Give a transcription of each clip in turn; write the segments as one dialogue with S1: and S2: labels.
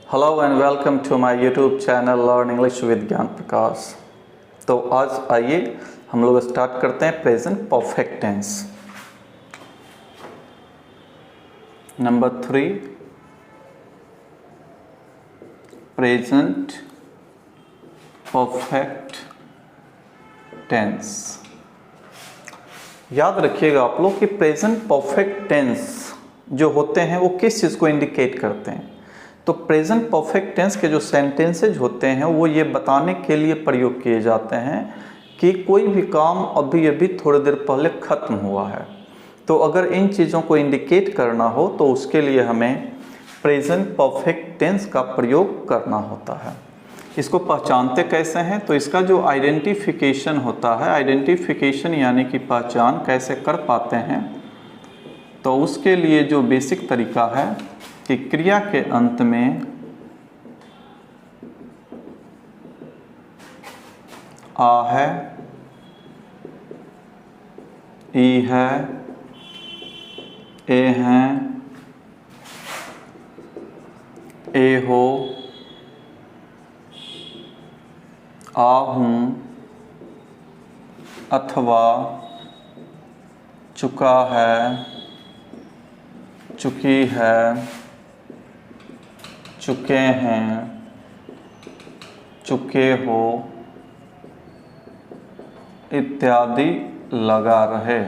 S1: Hello and welcome to my YouTube channel learn English with Gyan Prakash. तो आज आइए हम लोग स्टार्ट करते हैं present perfect tense. Number 3, present perfect tense. याद रखिएगा आप लोग कि प्रेजेंट परफेक्ट टेंस जो होते हैं वो किस चीज़ को इंडिकेट करते हैं। तो प्रेजेंट परफेक्ट टेंस के जो सेंटेंसेज होते हैं वो ये बताने के लिए प्रयोग किए जाते हैं कि कोई भी काम अभी अभी थोड़ी देर पहले ख़त्म हुआ है। तो अगर इन चीज़ों को इंडिकेट करना हो तो उसके लिए हमें प्रेजेंट परफेक्ट टेंस का प्रयोग करना होता है। इसको पहचानते कैसे हैं? तो इसका जो आइडेंटिफिकेशन होता है, आइडेंटिफिकेशन यानी कि पहचान कैसे कर पाते हैं, तो उसके लिए जो बेसिक तरीका है कि क्रिया के अंत में आ है, ई है, ए हैं, ए हो, आ हूँ, अथवा, चुका है, चुकी है, चुके हैं, चुके हो इत्यादि लगा रहे।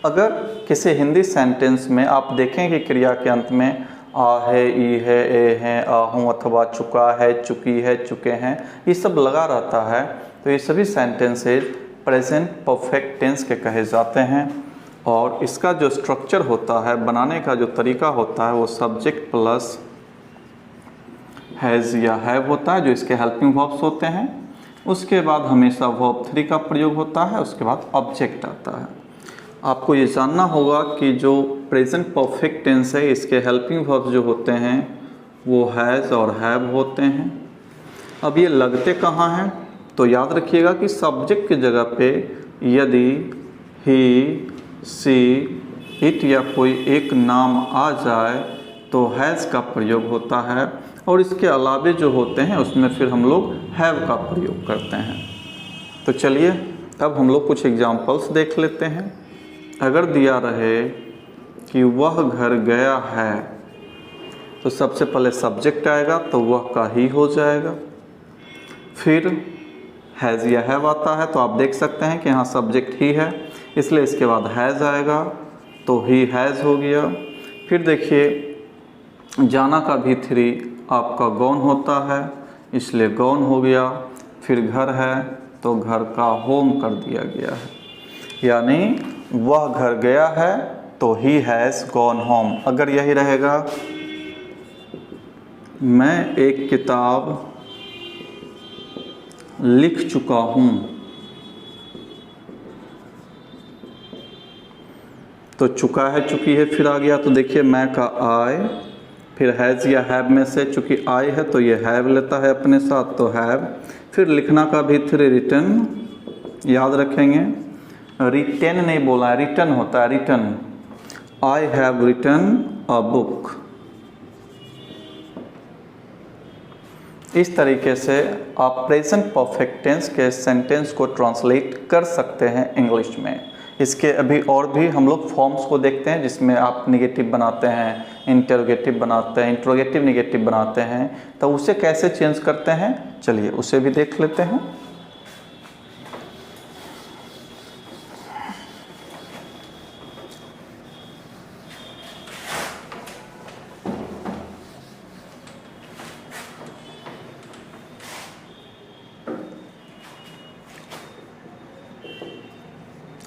S1: अगर किसी हिंदी सेंटेंस में आप देखें कि क्रिया के अंत में आ है, ई है, ए हैं, आ हूँ, अथवा, चुका है, चुकी है, चुके हैं, ये सब लगा रहता है, तो ये सभी सेंटेंसेज प्रेजेंट परफेक्ट टेंस के कहे जाते हैं। और इसका जो स्ट्रक्चर होता है, बनाने का जो तरीका होता है, वो सब्जेक्ट प्लस हैज़ या हैव होता है, जो इसके हेल्पिंग वर्ब्स होते हैं। उसके बाद हमेशा वर्ब 3 का प्रयोग होता है, उसके बाद ऑब्जेक्ट आता है। आपको ये जानना होगा कि जो प्रेजेंट परफेक्ट टेंस है, इसके हेल्पिंग वर्ब्स जो होते हैं वो हैज़ और हैव होते हैं। अब ये लगते कहाँ हैं? तो याद रखिएगा कि सब्जेक्ट की जगह पे यदि ही, सी, इट या कोई एक नाम आ जाए तो हैज़ का प्रयोग होता है, और इसके अलावे जो होते हैं उसमें फिर हम लोग हैव का प्रयोग करते हैं। तो चलिए अब हम लोग कुछ एग्जाम्पल्स देख लेते हैं। अगर दिया रहे कि वह घर गया है, तो सबसे पहले सब्जेक्ट आएगा तो वह का ही हो जाएगा। फिर हैज़ या हैव आता है, तो आप देख सकते हैं कि यहाँ सब्जेक्ट ही है, इसलिए इसके बाद हैज़ आएगा तो ही हैज़ हो गया। फिर देखिए जाना का भी 3 आपका गॉन होता है, इसलिए गॉन हो गया। फिर घर है तो घर का होम कर दिया गया है, यानी वह घर गया है तो ही हैज़ गॉन होम। अगर यही रहेगा मैं एक किताब लिख चुका हूँ, तो चुका है, चुकी है, फिर आ गया तो देखिए मैं का आए, फिर हैज़ या हैव में से चूँकि आई है तो ये हैव लेता है अपने साथ, तो हैव। फिर लिखना का भी 3 रिटन, याद रखेंगे रिटेन नहीं बोला है, रिटन होता है, written. I have written a book. इस तरीके से आप प्रेजेंट परफेक्ट टेंस के सेंटेंस को ट्रांसलेट कर सकते हैं इंग्लिश में। इसके अभी और भी हम लोग फॉर्म्स को देखते हैं, जिसमें आप निगेटिव बनाते हैं, इंटरोगेटिव बनाते हैं, इंट्रोगेटिव निगेटिव बनाते हैं, तो उसे कैसे चेंज करते हैं, चलिए उसे भी देख लेते हैं।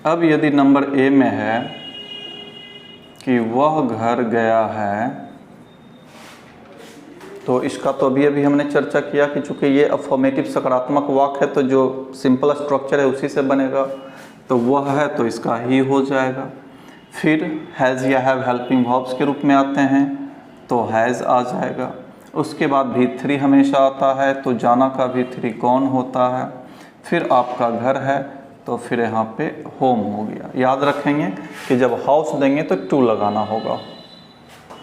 S1: अब यदि नंबर ए में है कि वह घर गया है, तो इसका तो अभी हमने चर्चा किया कि चूंकि ये अफर्मेटिव सकारात्मक वाक्य है, तो जो सिंपल स्ट्रक्चर है उसी से बनेगा, तो वह है तो इसका ही हो जाएगा। फिर हैज़ या हैव हेल्पिंग वर्ब्स के रूप में आते हैं, तो हैज़ आ जाएगा। उसके बाद भी 3 हमेशा आता है, तो जाना का भी 3 कौन होता है। फिर आपका घर है तो फिर यहाँ पे होम हो गया। याद रखेंगे कि जब हाउस देंगे तो टू लगाना होगा।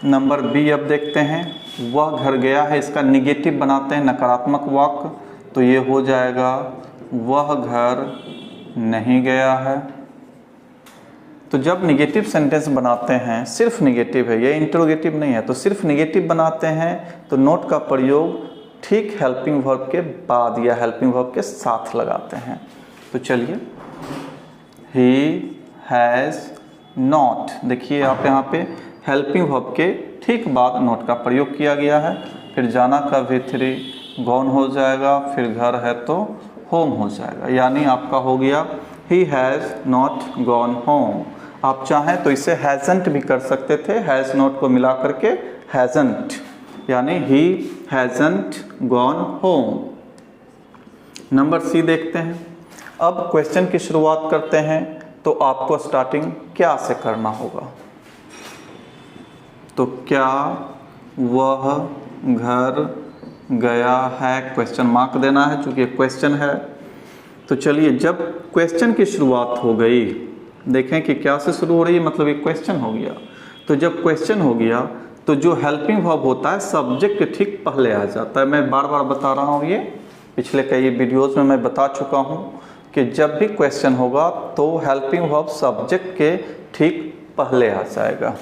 S1: नंबर बी अब देखते हैं, वह घर गया है, इसका निगेटिव बनाते हैं, नकारात्मक वाक्य, तो ये हो जाएगा वह घर नहीं गया है। तो जब निगेटिव सेंटेंस बनाते हैं, सिर्फ निगेटिव है, ये इंटरोगेटिव नहीं है, तो सिर्फ निगेटिव बनाते हैं तो नॉट का प्रयोग ठीक हेल्पिंग वर्ब के बाद या हेल्पिंग वर्ब के साथ लगाते हैं। तो चलिए, ही हैज़ नॉट, देखिए आप यहाँ पे हेल्पिंग वर्ब के ठीक बाद नॉट का प्रयोग किया गया है। फिर जाना का V3 गॉन हो जाएगा, फिर घर है तो होम हो जाएगा, यानी आपका हो गया he has not gone home. आप चाहें तो इसे हैज़ंट भी कर सकते थे, हैज़ नॉट को मिला करके हैज़ंट, यानी ही हैज़ंट गॉन होम। नंबर सी देखते हैं। अब क्वेश्चन की शुरुआत करते हैं, तो आपको स्टार्टिंग क्या से करना होगा। तो क्या वह घर गया है, क्वेश्चन मार्क देना है चूंकि क्वेश्चन है। तो चलिए, जब क्वेश्चन की शुरुआत हो गई, देखें कि क्या से शुरू हो रही है, मतलब एक क्वेश्चन हो गया। तो जब क्वेश्चन हो गया तो जो हेल्पिंग वर्ब होता है सब्जेक्ट के ठीक पहले आ जाता है। मैं बार बार बता रहा हूँ, ये पिछले कई वीडियोस में मैं बता चुका हूँ कि जब भी क्वेश्चन होगा तो हेल्पिंग वर्ब सब्जेक्ट के ठीक पहले आ जाएगा।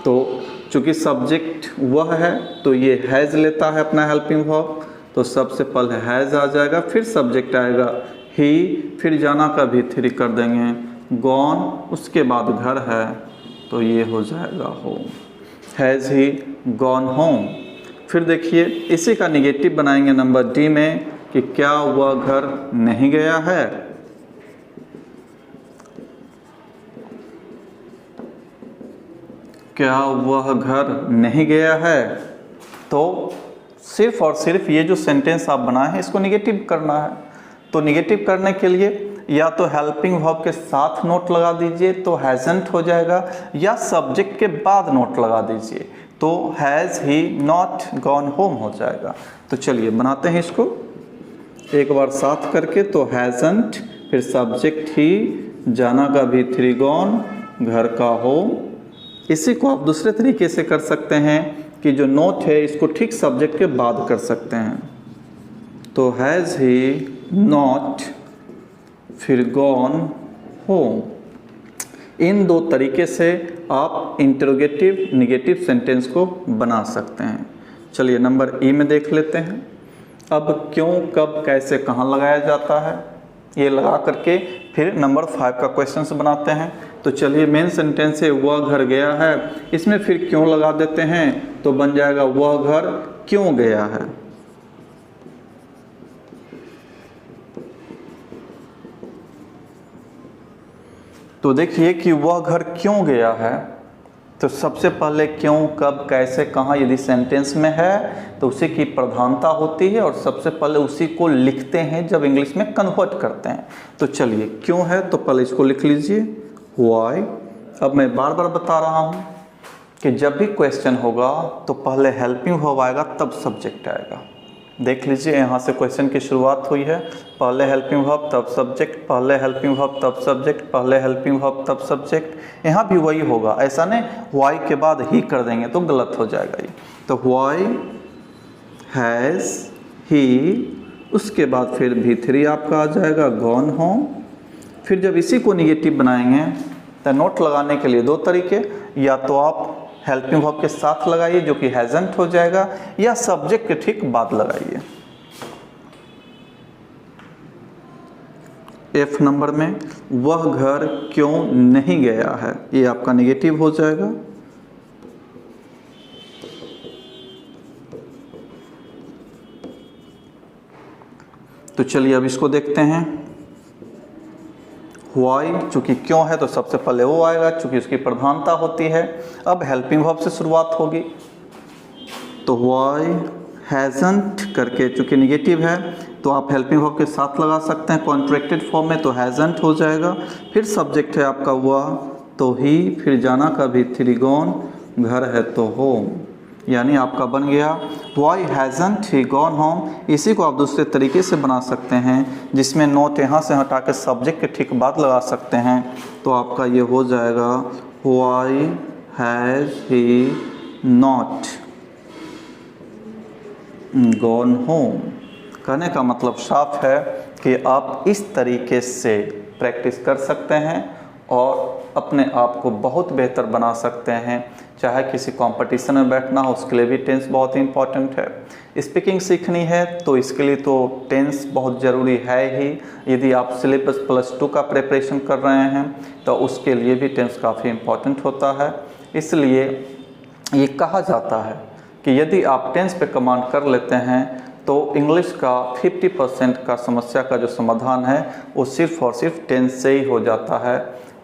S1: तो चूंकि सब्जेक्ट वह है तो ये हैज़ लेता है अपना हेल्पिंग वर्ब, तो सबसे पहले हैज़ आ जाएगा, फिर सब्जेक्ट आएगा ही, फिर जाना का V3 कर देंगे, गॉन, उसके बाद घर है तो ये हो जाएगा home, has he gone home. फिर देखिए, इसी का निगेटिव बनाएंगे नंबर डी में कि क्या वह घर नहीं गया है। क्या वह घर नहीं गया है, तो सिर्फ और सिर्फ ये जो सेंटेंस आप बनाए हैं इसको निगेटिव करना है। तो निगेटिव करने के लिए या तो हेल्पिंग वर्ब के साथ नोट लगा दीजिए तो हैज़ंट हो जाएगा, या सब्जेक्ट के बाद नोट लगा दीजिए तो has he not gone home हो जाएगा। तो चलिए बनाते हैं इसको एक बार साथ करके। तो हैज़ंट, फिर सब्जेक्ट ही, जाना का V3 गॉन, घर का होम। इसी को आप दूसरे तरीके से कर सकते हैं कि जो नोट है इसको ठीक सब्जेक्ट के बाद कर सकते हैं। तो हैज़ ही नॉट, फिर गॉन होम। इन दो तरीके से आप इंटरोगेटिव निगेटिव सेंटेंस को बना सकते हैं। चलिए नंबर ई में देख लेते हैं। अब क्यों, कब, कैसे, कहाँ लगाया जाता है, ये लगा करके फिर नंबर 5 का क्वेश्चन बनाते हैं। तो चलिए, मेन सेंटेंस है वह घर गया है, इसमें फिर क्यों लगा देते हैं तो बन जाएगा वह घर क्यों गया है। तो देखिए कि वह घर क्यों गया है, तो सबसे पहले क्यों, कब, कैसे, कहाँ यदि सेंटेंस में है तो उसी की प्रधानता होती है और सबसे पहले उसी को लिखते हैं जब इंग्लिश में कन्वर्ट करते हैं। तो चलिए, क्यों है तो पहले इसको लिख लीजिए व्हाई। अब मैं बार बार बता रहा हूँ कि जब भी क्वेश्चन होगा तो पहले हेल्पिंग वर्ब आएगा तब सब्जेक्ट आएगा। देख लीजिए, यहाँ से क्वेश्चन की शुरुआत हुई है, पहले हेल्पिंग वर्ब तब सब्जेक्ट, पहले हेल्पिंग वर्ब तब सब्जेक्ट, पहले हेल्पिंग वर्ब तब सब्जेक्ट। यहाँ भी वही होगा, ऐसा नहीं व्हाई के बाद ही कर देंगे तो गलत हो जाएगा ये। तो व्हाई हैज़ ही, उसके बाद फिर V3 आपका आ जाएगा गॉन होम। फिर जब इसी को निगेटिव बनाएंगे तो नोट लगाने के लिए दो तरीके, या तो आप हेल्पिंग वर्ब के साथ लगाइए जो कि हैज़ंट हो जाएगा, या सब्जेक्ट के ठीक बाद लगाइए। F नंबर में वह घर क्यों नहीं गया है, ये आपका नेगेटिव हो जाएगा। तो चलिए अब इसको देखते हैं। व्हाई, चूंकि क्यों है तो सबसे पहले वो आएगा चूंकि उसकी प्रधानता होती है। अब हेल्पिंग वर्ब से शुरुआत होगी, तो व्हाई हैज़ंट करके, चूंकि निगेटिव है तो आप हेल्पिंग वर्ब के साथ लगा सकते हैं कॉन्ट्रैक्टेड फॉर्म में, तो हैज़ंट हो जाएगा। फिर सब्जेक्ट है आपका वह, तो ही, फिर जाना का V3 गॉन, घर है तो होम, यानी आपका बन गया व्हाई हैज़ंट ही गॉन होम। इसी को आप दूसरे तरीके से बना सकते हैं जिसमें नोट यहाँ से हटा के सब्जेक्ट के ठीक बाद लगा सकते हैं, तो आपका ये हो जाएगा why has he not gone home. कहने का मतलब साफ है कि आप इस तरीके से प्रैक्टिस कर सकते हैं और अपने आप को बहुत बेहतर बना सकते हैं। चाहे किसी कंपटीशन में बैठना हो, उसके लिए भी टेंस बहुत ही इंपॉर्टेंट है। स्पीकिंग सीखनी है तो इसके लिए तो टेंस बहुत ज़रूरी है ही। यदि आप सिलेबस +2 का प्रिपरेशन कर रहे हैं तो उसके लिए भी टेंस काफ़ी इम्पॉर्टेंट होता है। इसलिए ये कहा जाता है कि यदि आप टेंस पे कमांड कर लेते हैं तो इंग्लिश का 50% का समस्या का जो समाधान है वो सिर्फ और सिर्फ टेंस से ही हो जाता है।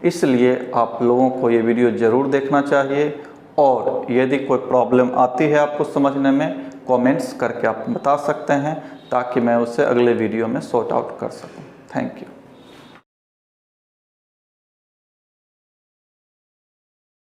S1: इसलिए आप लोगों को ये वीडियो ज़रूर देखना चाहिए और यदि कोई प्रॉब्लम आती है आपको समझने में, कमेंट्स करके आप बता सकते हैं ताकि मैं उसे अगले वीडियो में सॉर्ट आउट कर सकूं। Thank you.